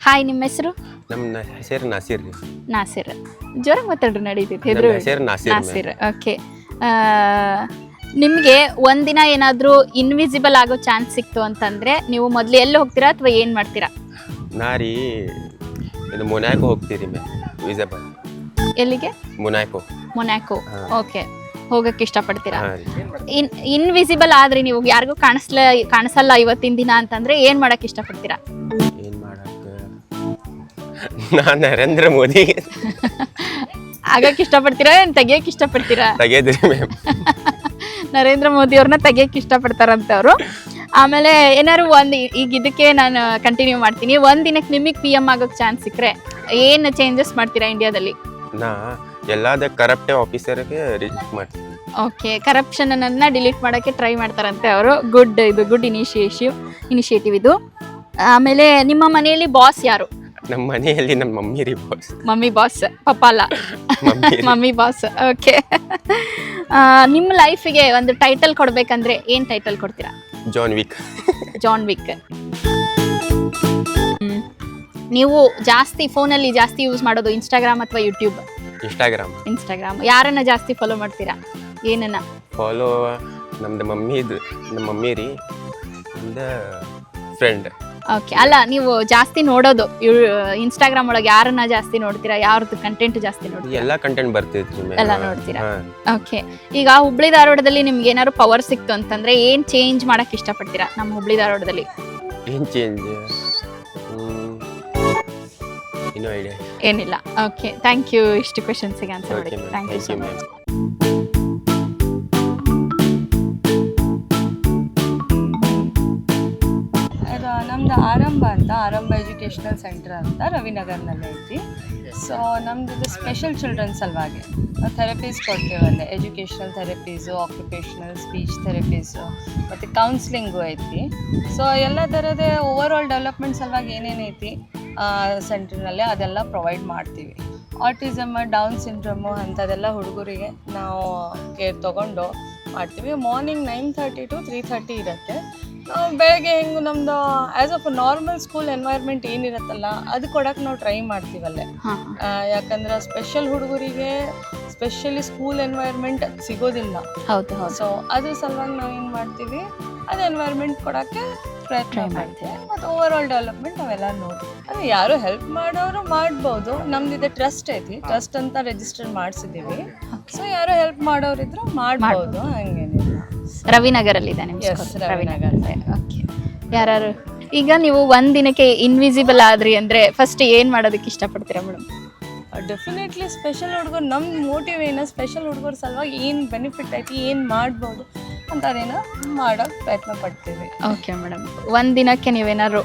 Hi, ನಿಮ್ಮ ಹೆಸರು? ನಮ್ಮ ಹೆಸರು ನಾಸೀರ್ ರೀ. ನಾಸಿರ್. ಜೋರಾಗಿ ಮಾತಾಡ್ರಿ, ನಡೀತೈತಿ. ನಮ್ಮ ಹೆಸರು ನಾಸೀರ್ ನಾಸಿರ್. ಓಕೆ. ನಿಮಗೆ ಒಂದಿನ ಏನಾದರೂ ಇನ್ವಿಸಿಬಲ್ ಆಗೋ ಚಾನ್ಸ್ ಸಿಕ್ತು ಅಂತಂದ್ರೆ ನೀವು ಮೊದಲು ಎಲ್ಲಿ ಹೋಗ್ತೀರಾ ಅಥವಾ ಏನು ಮಾಡ್ತೀರಾ? ನಾ ರೀ ಇದು ಮೊನಾಕೋ ಹೋಗ್ತೀರಿ ಮ್ಯಾಮ್. ವಿಸಿಬಲ್ ಎಲ್ಲಿಗೆ? ಮೊನಾಕೋ. ಓಕೆ, ಹೋಗಕ್ಕೆ ಇಷ್ಟಪಡ್ತೀರಾ? ಇನ್ವಿಸಿಬಲ್ ಆದ್ರೆ ನೀವು ಯಾರಿಗೂ ಕಾಣಿಸಲ್ಲ ಇವತ್ತಿನ ದಿನ ಅಂತಂದ್ರೆ ಏನ್ ಮಾಡಕ್ ಇಷ್ಟಪಡ್ತೀರಾ? ಏನು ಮಾಡಕ್ಕೆ ನಾ ನರೇಂದ್ರ ಮೋದಿ ಆಗಕ್ಕೆ ಇಷ್ಟಪಡ್ತೀರಾ, ಏನ್ ತೆಗಿಯಕ್ಕೆ ಇಷ್ಟಪಡ್ತೀರಾ? ತೆಗೆದ್ರಿ ಮ್ಯಾಮ್. ನರೇಂದ್ರ ಮೋದಿ ಅವ್ರನ್ನ ತೆಗಿಯಕ್ಕೆ ಇಷ್ಟಪಡ್ತಾರಂತೆ ಅವರು. ಆಮೇಲೆ ಏನಾದ್ರು ಈಗ ಇದಕ್ಕೆ ನಾನು ಕಂಟಿನ್ಯೂ ಮಾಡ್ತೀನಿ. ಒಂದ್ ದಿನಕ್ಕೆ ನಿಮಗೆ PM ಆಗೋಕೆ ಚಾನ್ಸ್ ಸಿಕ್ಕರೆ ಏನು ಚೇಂಜಸ್ ಮಾಡ್ತೀರಾ ಇಂಡಿಯಾದಲ್ಲಿ? ನಾ ಎಲ್ಲಾದ ಕರಪ್ಟೆ ಆಫೀಸರ್ಗೆ ರಿಜೆಕ್ಟ್ ಮಾಡ್ತೀನಿ. ಓಕೆ, ಕರಪ್ಷನ್ ಅನ್ನ ಡಿಲೀಟ್ ಮಾಡೋಕ್ಕೆ ಟ್ರೈ ಮಾಡ್ತಾರಂತೆ ಅವರು. ಗುಡ್ ಇನಿಷಿಯೇಟಿವ್ ಇದು. ಆಮೇಲೆ ನಿಮ್ಮ ಮನೆಯಲ್ಲಿ ಬಾಸ್ ಯಾರು? ನಮ್ಮ ಮನೆಯಲ್ಲಿ ನಮ್ಮ ಮಮ್ಮಿ ರೀ ಬಾಸ್. ಮಮ್ಮಿ ಬಾಸ್, ಪಪ್ಪ ಅಲ್ಲ, ಮಮ್ಮಿ ಬಾಸ್. ಓಕೆ. ನಿಮ್ಮ ಲೈಫಿಗೆ ಒಂದು ಟೈಟಲ್ ಕೊಡ್ಬೇಕಂದ್ರೆ ಏನ್ ಟೈಟಲ್ ಕೊಡ್ತೀರಾ? John Wick. ನೀವು ಫೋನಲ್ಲಿ ಜಾಸ್ತಿ ಯೂಸ್ ಮಾಡೋದು ಇನ್ಸ್ಟಾಗ್ರಾಮ್ ಅಥವಾ ಯೂಟ್ಯೂಬ್? ಇನ್ಸ್ಟಾಗ್ರಾಮ್. ಯಾರನ್ನ ಜಾಸ್ತಿ ಫಾಲೋ ಮಾಡ್ತೀರಾ? ಏನನ್ನ ಫಾಲೋ? ನಮ್ಮ ಮಮ್ಮಿ ರೀ, ನಮ್ದು ಫ್ರೆಂಡ್. ಓಕೆ. ಅಲ್ಲ, ನೀವು ಜಾಸ್ತಿ ನೋಡೋದು ಇನ್ಸ್ಟಾಗ್ರಾಮ್ ಒಳಗೆ ಯಾರನ್ನ ಜಾಸ್ತಿ ನೋಡ್ತೀರಾ? ಯಾರ್ದು ಕಂಟೆಂಟ್ ಜಾಸ್ತಿ ನೋಡ್ತೀರಾ? ಎಲ್ಲ ಕಂಟೆಂಟ್ ಬರ್ತೈತ್ರಿ, ಎಲ್ಲ ನೋಡ್ತೀರಾ? ಓಕೆ. ಈಗ ಹುಬ್ಳಿ ಧಾರವಾಡದಲ್ಲಿ ನಿಮ್ಗೆ ಏನಾದ್ರು ಪವರ್ ಸಿಕ್ತು ಅಂತಂದ್ರೆ ಏನ್ ಚೇಂಜ್ ಮಾಡಕ್ ಇಷ್ಟಪಡ್ತೀರಾ ನಮ್ಮ ಹುಬ್ಳಿ ಧಾರವಾಡದಲ್ಲಿ? ಏನ್ ಚೇಂಜ್? ಇನ್ನೂ ಐಡಿಯಾ ಏನಿಲ್ಲ. ಓಕೆ, ಥ್ಯಾಂಕ್ ಯು ಇಷ್ಟು ಕ್ವೆಶನ್ಸಿಗೆ ಆನ್ಸರ್ ಮಾಡಿ. Thank you so much. ನಮ್ದು ಆರಂಭ ಎಜುಕೇಷನಲ್ ಸೆಂಟರ್ ಅಂತ ರವಿನಗರ್ನಲ್ಲಿ ಐತಿ. ಸೊ ನಮ್ದು ಸ್ಪೆಷಲ್ ಚಿಲ್ಡ್ರನ್ ಸಲುವಾಗಿ ಥೆರಪೀಸ್ ಕೊಡ್ತೀವಲ್ಲೇ. Educational therapies, occupational speech therapies ಮತ್ತು ಕೌನ್ಸ್ಲಿಂಗು ಐತಿ. ಸೊ ಎಲ್ಲ ಥರದ ಓವರ್ ಆಲ್ ಡೆವಲಪ್ಮೆಂಟ್ ಸಲುವಾಗಿ ಏನೇನೈತಿ ಸೆಂಟ್ರ್ನಲ್ಲಿ ಅದೆಲ್ಲ ಪ್ರೊವೈಡ್ ಮಾಡ್ತೀವಿ. ಆಟಿಸಮ್, ಡೌನ್ ಸಿಂಡ್ರೋಮು ಅಂಥದ್ದೆಲ್ಲ ಹುಡುಗರಿಗೆ ನಾವು ಕೇರ್ ತೊಗೊಂಡು ಮಾಡ್ತೀವಿ. ಮಾರ್ನಿಂಗ್ 9:30 to 3:30 ಇರುತ್ತೆ. ನಾವು ಬೆಳಗ್ಗೆ ಹೆಂಗೆ ನಮ್ಮದು as of normal school environment ಏನಿರುತ್ತಲ್ಲ ಅದು ಕೊಡೋಕೆ ನಾವು ಟ್ರೈ ಮಾಡ್ತೀವಲ್ಲೇ. ಯಾಕಂದ್ರೆ ಸ್ಪೆಷಲ್ ಹುಡುಗರಿಗೆ ಸ್ಪೆಷಲಿ ಸ್ಕೂಲ್ ಎನ್ವೈರ್ಮೆಂಟ್ ಸಿಗೋದಿಲ್ಲ. ಹೌದು. ಸೊ ಅದ್ರ ಸಲುವಾಗಿ ನಾವು ಏನು ಮಾಡ್ತೀವಿ, ಅದು ಎನ್ವೈರ್ಮೆಂಟ್ ಕೊಡೋಕ್ಕೆ ಪ್ರಯತ್ನ ಮಾಡ್ತೀವಿ. ಮತ್ತು ಓವರ್ ಆಲ್ ಡೆವಲಪ್ಮೆಂಟ್ ಅವೆಲ್ಲ ನೋಡಿ ಅದು ಯಾರು ಹೆಲ್ಪ್ ಮಾಡೋರು ಮಾಡ್ಬೋದು. ನಮ್ದಿದೆ ಟ್ರಸ್ಟ್ ಐತಿ, ಟ್ರಸ್ಟ್ ಅಂತ ರಿಜಿಸ್ಟರ್ ಮಾಡಿಸಿದ್ದೀವಿ. ಸೊ ಯಾರು ಹೆಲ್ಪ್ ಮಾಡೋರಿದ್ರು ಮಾಡ್ಬೋದು, ಹಂಗೇನಿಲ್ಲ. ರವಿನಗರಲ್ಲಿದೆ ನಿಮ್ಮ ಸ್ಕೂಲ್? ರವಿನಗರ. ಓಕೆ. ಯಾರು ಈಗ ನೀವು ಒಂದ್ ದಿನಕ್ಕೆ ಇನ್ವಿಸಿಬಲ್ ಆದ್ರಿ ಅಂದ್ರೆ ಫಸ್ಟ್ ಏನ್ ಮಾಡೋದಕ್ಕೆ ಇಷ್ಟಪಡ್ತೀರಾ ಮೇಡಮ್? ಡೆಫಿನೆಟ್ಲಿ ಸ್ಪೆಷಲ್ ಹುಡುಗರು, ನಮ್ಮ ಮೋಟಿವ್ ಏನು, ಸ್ಪೆಷಲ್ ಹುಡುಗರ ಸಲುವಾಗಿ ಏನು ಬೆನಿಫಿಟ್ ಐತಿ, ಏನು ಮಾಡ್ಬೋದು ಅಂತ ಅದೇನೋ ಮಾಡೋಕ್ಕೆ ಪ್ರಯತ್ನ ಪಡ್ತೀವಿ. Okay madam. ಒಂದ್ ದಿನಕ್ಕೆ ನೀವೇನಾದ್ರು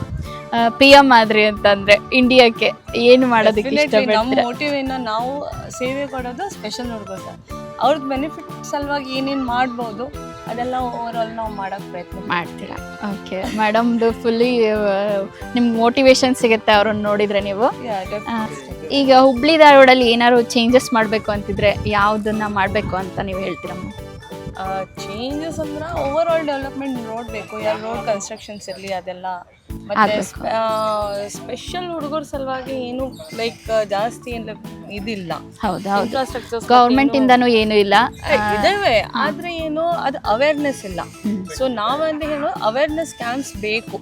PM ಆದ್ರಿ ಅಂತಂದ್ರೆ ಇಂಡಿಯಾಕ್ಕೆ ಏನು ಮಾಡೋದಕ್ಕೆ ಇಷ್ಟಪಡ್ತೀರಾ? ನಮ್ಮ ಮೋಟಿವ್ ಏನೋ ನಾವು ಸೇವೆ ಕೊಡೋದು ಸ್ಪೆಷಲ್ ಹುಡುಗರು ಸರ್. ಅವ್ರದ್ದು ಬೆನಿಫಿಟ್ ಸಲುವಾಗಿ ಏನೇನು ಮಾಡ್ಬೋದು ಅದೆಲ್ಲ ಓವರ್ ಆಲ್ ನಾವು ಮಾಡೋಕ್ಕೆ ಪ್ರಯತ್ನ ಮಾಡ್ತೀರಾ? ಓಕೆ. ಮೇಡಮ್ದು ಫುಲ್ಲಿ ನಿಮ್ಗೆ ಮೋಟಿವೇಶನ್ ಸಿಗುತ್ತೆ ಅವ್ರನ್ನ ನೋಡಿದ್ರೆ ನೀವು. ಈಗ ಹುಬ್ಳಿ ಧಾರವಾಡಲ್ಲಿ ಏನಾದ್ರು ಚೇಂಜಸ್ ಮಾಡಬೇಕು ಅಂತಿದ್ರೆ ಯಾವುದನ್ನ ಮಾಡಬೇಕು ಅಂತ ನೀವು ಹೇಳ್ತೀರಾ? ಚೇಂಜಸ್ ಅಂದ್ರೆ ಓವರ್ ಆಲ್ ಡೆವಲಪ್ಮೆಂಟ್ ನೋಡಬೇಕು. ಯಾರು ರೋಡ್ ಕನ್ಸ್ಟ್ರಕ್ಷನ್ಸ್ ಇರಲಿ ಅದೆಲ್ಲ. ಮತ್ತು ಸ್ಪೆಷಲ್ ಹುಡುಗರ ಸಲುವಾಗಿ ಏನು ಲೈಕ್ ಜಾಸ್ತಿ ಏನು ಇದಿಲ್ಲ. ಹೌದು. ಇನ್ಫ್ರಾಸ್ಟ್ರಕ್ಚರ್ ಗೌರ್ಮೆಂಟ್ ಇಂದನೂ ಏನು ಇಲ್ಲ, ಇದಾವೆ, ಆದರೆ ಏನು ಅದು ಅವೇರ್ನೆಸ್ ಇಲ್ಲ. ಸೊ ನಾವಂತ ಹೇಳೋ ಅವೇರ್ನೆಸ್ ಕ್ಯಾಂಪ್ಸ್ ಬೇಕು.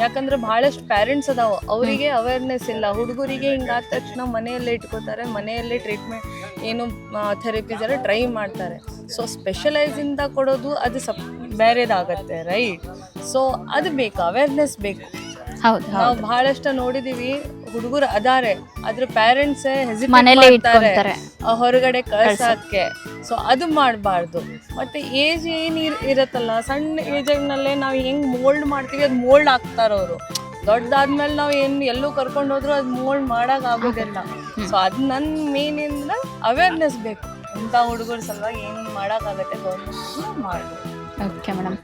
ಯಾಕಂದ್ರೆ ಭಾಳಷ್ಟು ಪೇರೆಂಟ್ಸ್ ಅದಾವ, ಅವರಿಗೆ ಅವೇರ್ನೆಸ್ ಇಲ್ಲ. ಹುಡುಗರಿಗೆ ಹಿಂಗಾದ ತಕ್ಷಣ ಮನೆಯಲ್ಲೇ ಇಟ್ಕೋತಾರೆ, ಮನೆಯಲ್ಲೇ ಟ್ರೀಟ್ಮೆಂಟ್ ಏನು ಥೆರಪೀಸ್ ಎಲ್ಲ ಟ್ರೈ ಮಾಡ್ತಾರೆ. ಸೊ ಸ್ಪೆಷಲೈಸಿಂದ ಕೊಡೋದು ಅದು ಬೇರೆದಾಗತ್ತೆ, ರೈಟ್? ಸೊ ಅದು ಬೇಕು, ಅವೇರ್ನೆಸ್ ಬೇಕು. ಹೌದು. ನಾವು ಬಹಳಷ್ಟು ನೋಡಿದೀವಿ, ಹುಡುಗರು ಅದಾರೆ ಆದ್ರೆ ಪೇರೆಂಟ್ಸ್ ಮನೇಲೆ ಇಟ್ಕೊಂತಾರೆ ಹೊರಗಡೆ ಕಳ್ಸಕ್ಕೆ. ಸೊ ಅದು ಮಾಡಬಾರ್ದು. ಮತ್ತೆ ಏಜ್ ಏನು ಇರತ್ತಲ್ಲ, ಸಣ್ಣ ಏಜ್ನಲ್ಲೇ ನಾವು ಹೆಂಗ್ ಮೋಲ್ಡ್ ಮಾಡ್ತೀವಿ ಅದು ಮೋಲ್ಡ್ ಆಗ್ತಾರ ಅವರು. ದೊಡ್ಡದಾದ್ಮೇಲೆ ನಾವು ಏನು ಎಲ್ಲೂ ಕರ್ಕೊಂಡು ಹೋದ್ರು ಅದು ಮೋಲ್ಡ್ ಮಾಡಕ್ ಆಗೋದಿಲ್ಲ. ಸೊ ಅದು ನನ್ನ ಮೇನ್ ಅಂದ್ರೆ ಅವೇರ್ನೆಸ್ ಬೇಕು. ಇಂಥ ಹುಡುಗರ ಸಲುವಾಗಿ ಏನು ಮಾಡೋಕ್ಕಾಗತ್ತೆ ಗೌರ್ಮೆಂಟ್ ಮಾಡ್ಬೋದು. Okay madam,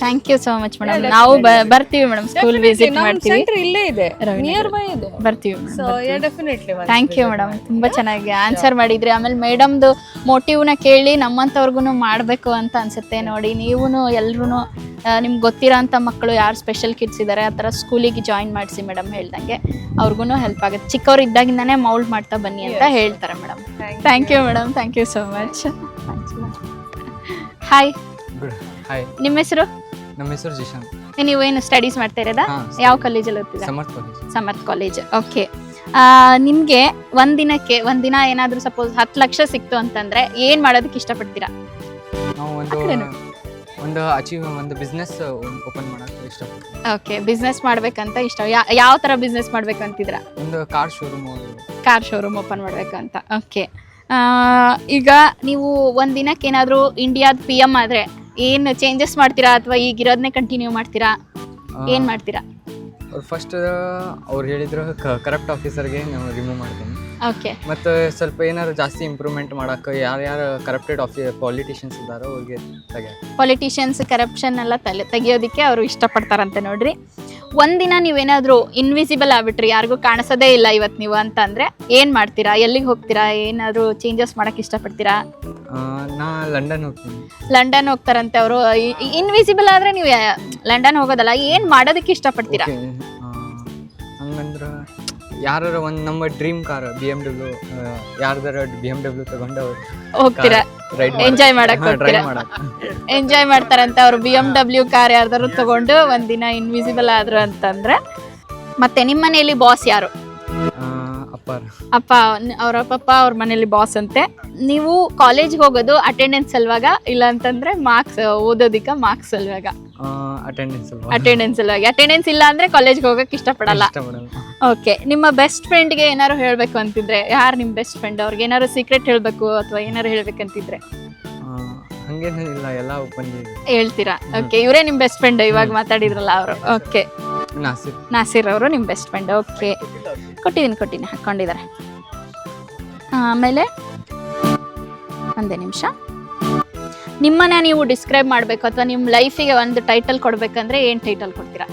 thank you so much madam. ನಾವು ಬರ್ತೀವಿ ಮೇಡಮ್, ಸ್ಕೂಲ್ ವಿಸಿಟ್ ಮಾಡ್ತೀವಿ. ಸೆಂಟರ್ ಇಲ್ಲೇ ಇದೆ, ನಿಯರ್ ಬೈ ಇದೆ. ಬರ್ತೀವಿ so definitely thank you madam, ತುಂಬ ಚೆನ್ನಾಗಿ ಆನ್ಸರ್ ಮಾಡಿದ್ರಿ. ಆಮೇಲೆ ಮೇಡಮ್ದು ಮೋಟಿವ್ನ ಕೇಳಿ ನಮ್ಮಂಥವ್ರಿಗೂ ಮಾಡಬೇಕು ಅಂತ ಅನ್ಸುತ್ತೆ. ನೋಡಿ ನೀವು ಎಲ್ರೂ ನಿಮ್ಗೆ ಗೊತ್ತಿರೋ ಅಂಥ ಮಕ್ಕಳು ಯಾರು ಸ್ಪೆಷಲ್ ಕಿಡ್ಸ್ ಇದ್ದಾರೆ ಆ ಥರ ಸ್ಕೂಲಿಗೆ ಜಾಯಿನ್ ಮಾಡಿಸಿ ಮೇಡಮ್ ಹೇಳ್ದಂಗೆ, ಅವ್ರಿಗೂ ಹೆಲ್ಪ್ ಆಗುತ್ತೆ. ಚಿಕ್ಕವ್ರು ಇದ್ದಾಗಿಂದಾನೇ ಮೌಲ್ಡ್ ಮಾಡ್ತಾ ಬನ್ನಿ ಅಂತ ಹೇಳ್ತಾರೆ madam. Thank you madam, thank you so much. Hi, hi, ನಿಮ್ಮ ಹೆಸರು? ನಮ್ಮ ಹೆಸರು ಜಿಶಾನ್. ನೀವೇನು ಸ್ಟಡೀಸ್ ಮಾಡ್ತಾ ಇರೋದಾ? ಹಾ, ಯಾವ ಕಾಲೇಜಲ್ಲಿ ಓದ್ತಿದ್ದೀರಾ? ಸಮರ್ಥ ಕಾಲೇಜ್. ಸಮರ್ಥ ಕಾಲೇಜ್. ಓಕೆ, ನಿಮಗೆ ಒಂದಿನ ಏನಾದರೂ ಸಪೋಸ್ 10 ಲಕ್ಷ ಸಿಕ್ತು ಅಂತಂದ್ರೆ ಏನು ಮಾಡೋದಕ್ಕೆ ಇಷ್ಟಪಡ್ತೀರಾ? ನಾವು ಒಂದು ಬಿಸ್ನೆಸ್ ಓಪನ್ ಮಾಡೋಕ್ಕೆ ಇಷ್ಟಪಡ್ತೀವಿ. ಓಕೆ, ಬಿಸ್ನೆಸ್ ಮಾಡ್ಬೇಕಂತ ಇಷ್ಟ. ಯಾವ ಥರ ಬಿಸ್ನೆಸ್ ಮಾಡ್ಬೇಕಂತಿದ್ರ? ಒಂದು ಕಾರ್ ಶೋರೂಮ್ ಓಪನ್ ಮಾಡ್ಬೇಕಂತ. ಓಕೆ, ಈಗ ನೀವು ಒಂದಿನಕ್ಕೆ ಏನಾದರೂ ಇಂಡಿಯಾದ PM ಆದರೆ ಏನು ಚೇಂಜಸ್ ಮಾಡ್ತೀರಾ ಅಥವಾ ಈಗಿರೋದನ್ನೇ ಕಂಟಿನ್ಯೂ ಮಾಡ್ತೀರಾ? ಏನು ಮಾಡ್ತೀರಾ? ಫಸ್ಟ್ ಅವ್ರು ಹೇಳಿದ್ರು ಕರಪ್ಟ್ ಆಫೀಸರ್ಗೆ ನಾವು ರಿಮೂವ್ ಮಾಡ್ತೀನಿ. ಓಕೆ, ಮತ್ತು ಸ್ವಲ್ಪ ಏನಾದ್ರು ಜಾಸ್ತಿ ಇಂಪ್ರೂವ್ಮೆಂಟ್ ಮಾಡೋಕ್ಕೆ ಯಾರ್ಯಾರು ಕರಪ್ಟೆಡ್ ಪಾಲಿಟಿಷಿಯನ್ಸ್ ಇದ್ದಾರೋ ಅವ್ರಿಗೆ ಪಾಲಿಟಿಷಿಯನ್ಸ್ ಕರಪ್ಷನ್ ಎಲ್ಲ ತೆಗಿಯೋದಕ್ಕೆ ಅವರು ಇಷ್ಟಪಡ್ತಾರಂತೆ. ನೋಡ್ರಿ, ಒಂದಿನ ನೀವೇನಾದರೂ ಇನ್ವಿಸಿಬಲ್ ಆಗ್ಬಿಟ್ರಿ, ಯಾರಿಗೂ ಕಾಣಿಸೋದೇ ಇಲ್ಲ ಇವತ್ತು ನೀವು ಅಂತಂದರೆ ಏನು ಮಾಡ್ತೀರಾ? ಎಲ್ಲಿಗೆ ಹೋಗ್ತೀರಾ? ಏನಾದರೂ ಚೇಂಜಸ್ ಮಾಡೋಕ್ಕೆ ಇಷ್ಟಪಡ್ತೀರಾ? ನಾ ಲಂಡನ್ ಹೋಗ್ತೀನಿ. ಲಂಡನ್ ಹೋಗ್ತಾರಂತೆ ಅವರು. ಇನ್ವಿಸಿಬಲ್ ಆದರೆ ನೀವು ಲಂಡನ್ ಹೋಗೋದಲ್ಲ, ಏನು ಮಾಡೋದಕ್ಕೆ ಇಷ್ಟಪಡ್ತೀರಾ? ಹಂಗಂದ್ರೆ ಯಾರು ಒಂದು ನಮ್ಮ ಡ್ರೀಮ್ ಕಾರ್ BMW, ಯಾರ್ದಾರ BMW ತಗೊಂಡು ಹೋಗ್ತೀರಾ? ಎಂಜಾಯ್ ಮಾಡಕ್ಕೆ ಡ್ರೈವ್ ಹೋಗ್ತೀರಾ? ಮಾಡಕ್ಕೆ. ಎಂಜಾಯ್ ಮಾಡ್ತಾರಂತೆ ಅವರು. BMW ಕಾರ್ ಯಾರ್ದಾರು ತಗೊಂಡು ಒಂದಿನ ಇನ್ವಿಸಿಬಲ್ ಆದ್ರು ಅಂತಂದ್ರೆ. ಮತ್ತೆ ನಿಮ್ಮ ಮನೆಯಲ್ಲಿ ಬಾಸ್ ಯಾರು? ಅಪ್ಪ, ಅವ್ರ ಪಪ್ಪ ಅವ್ರ ಮನೇಲಿ ಬಾಸ್ ಅಂತೆ. ನೀವು ಕಾಲೇಜ್ಗೆ ಹೋಗೋದು ಅಟೆಂಡೆನ್ಸ್ ಸಲುವಾಗ, ಇಲ್ಲ ಅಂತಂದ್ರೆ ಮಾರ್ಕ್ಸ್ ಓದೋದಿಕ್ಕ ಮಾರ್ಕ್ಸ್ ಸಲುವಾಗ? ಅಟೆಂಡೆನ್ಸ್ ಸಲುವಾಗಿ. ಅಟೆಂಡೆನ್ಸ್ ಇಲ್ಲ ಅಂದ್ರೆ ಕಾಲೇಜ್ಗೆ ಹೋಗಕ್ಕೆ ಇಷ್ಟಪಡಲ್ಲ. ಓಕೆ, ನಿಮ್ಮ ಬೆಸ್ಟ್ ಫ್ರೆಂಡ್ಗೆ ಏನಾದ್ರು ಹೇಳಬೇಕು ಅಂತಿದ್ರೆ ಯಾರು ನಿಮ್ಮ ಬೆಸ್ಟ್ ಫ್ರೆಂಡ್? ಅವ್ರಿಗೆ ಏನಾದ್ರು ಸೀಕ್ರೆಟ್ ಹೇಳಬೇಕು ಅಥವಾ ಏನಾದ್ರು ಹೇಳ್ಬೇಕಂತಿದ್ರೆ ಹಂಗೇನಿಲ್ಲ, ಎಲ್ಲ ಓಪನ್ ಹೇಳ್ತೀರಾ? ಓಕೆ, ಇವರೇ ನಿಮ್ಮ ಬೆಸ್ಟ್ ಫ್ರೆಂಡ್ ಇವಾಗ ಮಾತಾಡಿದ್ರಲ್ಲ ಅವರು. ಓಕೆ, ನಾಸಿರ್ ಅವರು ನಿಮ್ಮ ಬೆಸ್ಟ್ ಫ್ರೆಂಡ್. ಓಕೆ, ಕೊಟ್ಟಿದ್ದೀನಿ ಹಾಕ್ಕೊಂಡಿದ್ದಾರೆ. ಆಮೇಲೆ ಒಂದೇ ನಿಮಿಷ, ನಿಮ್ಮನ್ನ ನೀವು ಡಿಸ್ಕ್ರೈಬ್ ಮಾಡಬೇಕು ಅಥವಾ ನಿಮ್ಮ ಲೈಫಿಗೆ ಒಂದು ಟೈಟಲ್ ಕೊಡ್ಬೇಕಂದ್ರೆ ಏನು ಟೈಟಲ್ ಕೊಡ್ತೀರಾ?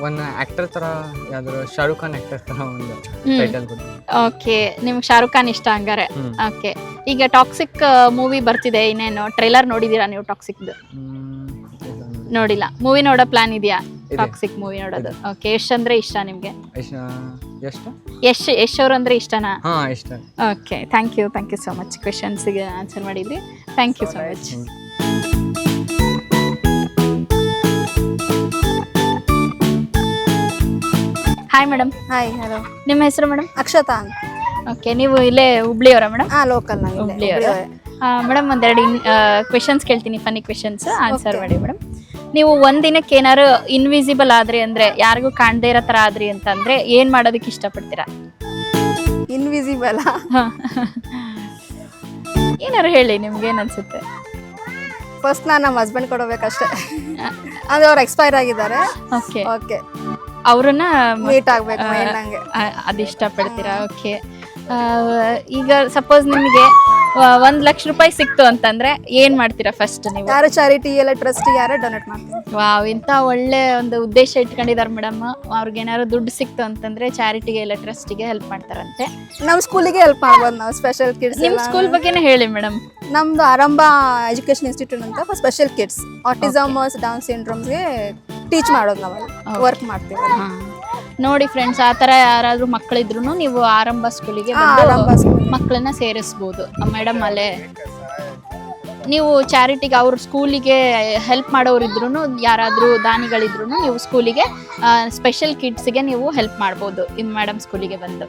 ಒಂದು ಆಕ್ಟರ್ ತರ, ಯಾವ್ದಾದ್ರು ಶಾರುಖ್ ಖಾನ್ ಆಕ್ಟರ್ ತರ ಒಂದು ಟೈಟಲ್ ಕೊಡ್ತೀನಿ. ಓಕೆ, ನಿಮ್ಗೆ ಶಾರುಖ್ ಖಾನ್ ಇಷ್ಟ ಹಂಗಾರೆ? ಓಕೆ, ಈಗ ಟಾಕ್ಸಿಕ್ ಮೂವಿ ಬರ್ತಿದೆ, ಇನ್ನೇನು ಟ್ರೈಲರ್ ನೋಡಿದೀರಾ ನೀವು? ಟಾಕ್ಸಿಕ್ದು ನೋಡಿಲ್ಲ. ಮೂವಿ ನೋಡೋ ಪ್ಲಾನ್ ಇದೆಯಾ? ಟಾಕ್ಸಿಕ್ ಮೂವಿ ನೋಡೋದು. ಓಕೆ, ಯಶ್ ಅಂದ್ರೆ ಇಷ್ಟ ನಿಮ್ಗೆ? ಯಶ್ ಅವ್ರು ಅಂದ್ರೆ ಇಷ್ಟನಾ? ಇಷ್ಟ. Okay, thank you so much. ಕ್ವೆಶನ್ಸ್ಗೆ ಆನ್ಸರ್ ಮಾಡಿದ್ರಿ. Thank you so much. Hi madam. Hi, hello. ನಿಮ್ಮ ಹೆಸರು ಮೇಡಮ್? ಅಕ್ಷತಾ ಅಂತ. ಓಕೆ, ನೀವು ಇಲ್ಲೇ ಹುಬ್ಳಿಯವರಾ ಮೇಡಮ್? ಲೋಕಲ್ ಹುಬ್ಳಿಯವರ. ಮೇಡಮ್, ಒಂದೆರಡು ಕ್ವೆಶನ್ಸ್ ಕೇಳ್ತೀನಿ, ಫನ್ನಿ ಕ್ವೆಶನ್ಸ್, ಆನ್ಸರ್ ಮಾಡಿ ಮೇಡಮ್. ನೀವು ಒಂದಿನಕ್ಕೆ ಏನಾದ್ರು ಇನ್ವಿಸಿಬಲ್ ಆದ್ರಿ ಅಂದ್ರೆ, ಯಾರಿಗೂ ಕಾಣದೇ ಇರೋ ತರ ಆದ್ರಿ ಅಂತಂದ್ರೆ ಏನ್ ಮಾಡೋದಕ್ಕೆ ಇಷ್ಟಪಡ್ತೀರಾ? ಇನ್ವಿಸಿಬಲ್ ಏನಾರು ಹೇಳಿ, ನಿಮ್ಗೆ ಏನ್ ಅನ್ಸುತ್ತೆ? ಫಸ್ಟ್ ನಾನು ನಮ್ಮ ಹಸ್ಬೆಂಡ್ ಕೊಡಬೇಕಷ್ಟೇ. ಅಂದ್ರೆ ಅವ್ರು ಎಕ್ಸ್ಪೈರ್ ಆಗಿದ್ದಾರೆ. ಓಕೆ, ಓಕೆ, ಅವ್ರನ್ನ ಮೀಟ್ ಆಗ್ಬೇಕು ನಂಗೆ. ಅದು ಇಷ್ಟಪಡ್ತೀರಾ? ಓಕೆ, ಈಗ ಸಪೋಸ್ ನಿಮಗೆ 1 ಲಕ್ಷ ರೂಪಾಯಿ ಸಿಕ್ತು ಅಂತಂದ್ರೆ ಏನ್ ಮಾಡ್ತೀರಾ ಫಸ್ಟ್ ನೀವು? ಯಾರು ಚಾರಿಟಿ ಎಲ್ಲ ಟ್ರಸ್ಟ್ ಯಾರು ಡೊನೇಟ್ ಮಾಡ್ತೀನಿ. ವಾವ್, ಇಂಥ ಒಳ್ಳೆ ಒಂದು ಉದ್ದೇಶ ಇಟ್ಕೊಂಡಿದ್ದಾರೆ ಮೇಡಮ್. ಅವ್ರಿಗೆ ಏನಾದ್ರು ದುಡ್ಡು ಸಿಕ್ತು ಅಂತಂದ್ರೆ ಚಾರಿಟಿಗೆ ಇಲ್ಲ ಟ್ರಸ್ಟಿಗೆ ಹೆಲ್ಪ್ ಮಾಡ್ತಾರಂತೆ. ನಮ್ಮ ಸ್ಕೂಲಿಗೆ ಹೆಲ್ಪ್ ಮಾಡ್ಬೋದು ನಾವು. ಸ್ಪೆಷಲ್ ಕಿಡ್ಸ್ ನಿಮ್ಮ ಸ್ಕೂಲ್ ಬಗ್ಗೆನೇ ಹೇಳಿ ಮೇಡಮ್. ನಮ್ದು ಆರಂಭ ಎಜುಕೇಶನ್ ಇನ್ಸ್ಟಿಟ್ಯೂಟ್ ಅಂತ for special kids, autism, down ಸಿಂಡ್ರೋಮ್ಸ್ಗೆ ಟೀಚ್ ಮಾಡೋದು ನಾವಲ್ಲಿ ವರ್ಕ್ ಮಾಡ್ತೀವಿ. ನೋಡಿ ಫ್ರೆಂಡ್ಸ್, ಆ ಥರ ಯಾರಾದರೂ ಮಕ್ಕಳಿದ್ರು ನೀವು ಆರಂಭ ಸ್ಕೂಲಿಗೆ ಮಕ್ಕಳನ್ನ ಸೇರಿಸ್ಬೋದು ಮೇಡಮ್. ಅಲ್ಲೇ ನೀವು ಚಾರಿಟಿಗೆ ಅವ್ರ ಸ್ಕೂಲಿಗೆ ಹೆಲ್ಪ್ ಮಾಡೋರಿದ್ರು, ಯಾರಾದರೂ ದಾನಿಗಳಿದ್ರು ನೀವು ಸ್ಕೂಲಿಗೆ ಸ್ಪೆಷಲ್ ಕಿಡ್ಸ್ಗೆ ನೀವು ಹೆಲ್ಪ್ ಮಾಡ್ಬೋದು ಮೇಡಮ್ ಸ್ಕೂಲಿಗೆ ಬಂದು.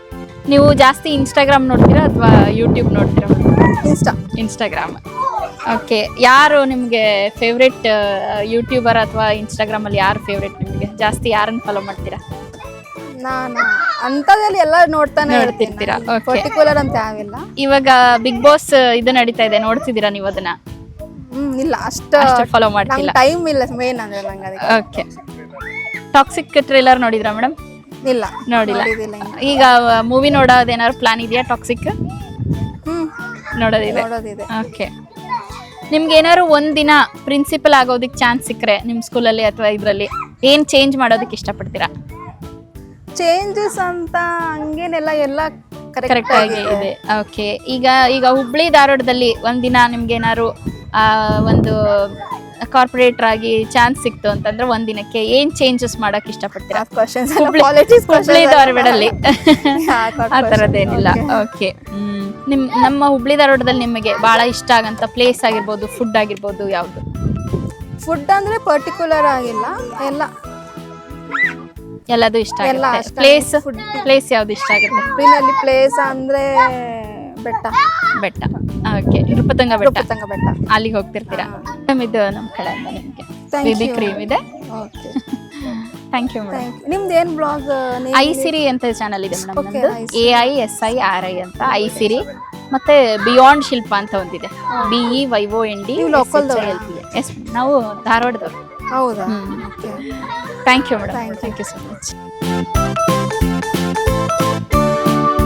ನೀವು ಜಾಸ್ತಿ ಇನ್ಸ್ಟಾಗ್ರಾಮ್ ನೋಡ್ತೀರಾ ಅಥವಾ ಯೂಟ್ಯೂಬ್ ನೋಡ್ತೀರಾ? ಇನ್ಸ್ಟಾಗ್ರಾಮ್. ಓಕೆ, ಯಾರು ನಿಮಗೆ ಫೇವ್ರೆಟ್ ಯೂಟ್ಯೂಬರ್ ಅಥವಾ ಇನ್ಸ್ಟಾಗ್ರಾಮಲ್ಲಿ ಯಾರು ಫೇವ್ರೆಟ್ ನಿಮಗೆ? ಜಾಸ್ತಿ ಯಾರನ್ನು ಫಾಲೋ ಮಾಡ್ತೀರಾ? ನಾನು ಅಂಥದ್ದಲ್ಲಿ ಎಲ್ಲ ನೋಡ್ತಾನೆ ಇರ್ತೀರಾ? ಪರ್ಟಿಕ್ಯುಲರ್ ಅಂತ ಯಾವಿಲ್ಲ. ಇವಾಗ ಬಿಗ್ ಬಾಸ್ ಇದು ನಡೀತಾ ಇದೆ, ನೋಡ್ತಿದ್ದೀರಾ ನೀವು ಅದನ್ನ? ಇಲ್ಲ, ಅಷ್ಟು ಫಾಲೋ ಮಾಡ್ತಿಲ್ಲ, ಟೈಮ್ ಇಲ್ಲ ಮೇನ್ ಅಂದ್ರೆ ನಂಗೆ ಅದಕ್ಕೆ. ಓಕೆ, ಟಾಕ್ಸಿಕ್ ಟ್ರೇಲರ್ ನೋಡಿದ್ರಾ ಮೇಡಮ್? ಇಲ್ಲ, ನೋಡಿಲ್ಲ. ಈಗ ಮೂವಿ ನೋಡೋದೇನಾದ್ರು ಪ್ಲಾನ್ ಇದೆಯಾ? ಟಾಕ್ಸಿಕ್ ನೋಡೋದಿದೆ. ನೋಡೋದಿದೆ. ಓಕೆ, ನಿಮ್ಗೆ ಏನಾದ್ರು ಒಂದಿನ ಪ್ರಿನ್ಸಿಪಲ್ ಆಗೋದಕ್ಕೆ ಚಾನ್ಸ್ ಸಿಕ್ಕರೆ ನಿಮ್ಮ ಸ್ಕೂಲಲ್ಲಿ ಅಥವಾ ಇದರಲ್ಲಿ ಏನು ಚೇಂಜ್ ಮಾಡೋದಕ್ಕೆ ಇಷ್ಟಪಡ್ತೀರಾ? ಚೇಂಜಸ್ ಅಂತ ಹಂಗೇನೆಲ್ಲ ಎಲ್ಲ ಕರೆಕ್ಟ್ ಕರೆಕ್ಟ್ ಆಗಿ ಇದೆ. ಓಕೆ, ಈಗ ಹುಬ್ಳಿ ಧಾರವಾಡದಲ್ಲಿ ಒಂದಿನ ನಿಮ್ಗೆ ಏನಾದ್ರು ಒಂದು ಕಾರ್ಪೊರೇಟರ್ ಆಗಿ ಚಾನ್ಸ್ ಸಿಕ್ತು ಅಂತಂದ್ರೆ ಒಂದಿನಕ್ಕೆ ಏನ್ ಚೇಂಜಸ್ ಮಾಡಕ್ ಇಷ್ಟಪಡ್ತೀರಾ? ಹುಬ್ಳಿ ಧಾರವಾಡಲ್ಲಿ ಆ ಥರದ್ದೇನಿಲ್ಲ. ಓಕೆ, ನಮ್ಮ ಹುಬ್ಳಿ ಧಾರವಾಡದಲ್ಲಿ ನಿಮಗೆ ಬಹಳ ಇಷ್ಟ ಆಗಂತ ಪ್ಲೇಸ್ ಆಗಿರ್ಬೋದು, ಫುಡ್ ಆಗಿರ್ಬೋದು, ಯಾವುದು? ಫುಡ್ ಅಂದ್ರೆ ಪರ್ಟಿಕ್ಯುಲರ್ ಆಗಿಲ್ಲ, ಎಲ್ಲದು ಇಷ್ಟ ಎಲ್ಲ ಆಗುತ್ತೆ. ಅಷ್ಟೇ. ಪ್ಲೇಸ್ ಯಾವ್ದು ಇಷ್ಟ ಆಗುತ್ತೆ? ಹುಬ್ಳಿನಲ್ಲಿ ಪ್ಲೇಸ್ ಅಂದ್ರೆ ಬೆಟ್ಟ. ಓಕೆ, ನೃಪತುಂಗ ಬೆಟ್ಟ. ನೃಪತುಂಗ ಬೆಟ್ಟ. ಅಲ್ಲಿಗೆ ಹೋಗ್ತಿರ್ತೀರಾ? ಇದು ನಮ್ಮ ಕಡೆಯಿಂದ ನಿಮಗೆ Thank ಬೇಬಿ you. ಕ್ರೀಮ್ ಇದೆ. Okay, thank you madam. Thank you. ನಿಮ್ದು ಏನ್ ಬ್ಲಾಗ್? ಐಸಿರಿ ಅಂತ ಚಾನಲ್ ಇದೆ ಮೇಡಮ್. Okay, ನಮ್ದು AISIRI ಅಂತ ಐಸಿರಿ. ಮತ್ತೆ ಬಿಯಾಂಡ್ ಶಿಲ್ಪ ಅಂತ ಒಂದಿದೆ, BEYOND. ನೀವು local ದವ್ರಾ? ಎಸ್, ನಾವು ಧಾರವಾಡದವ್ರು. ಹೌದಾ? Thank you madam. Thank you so much.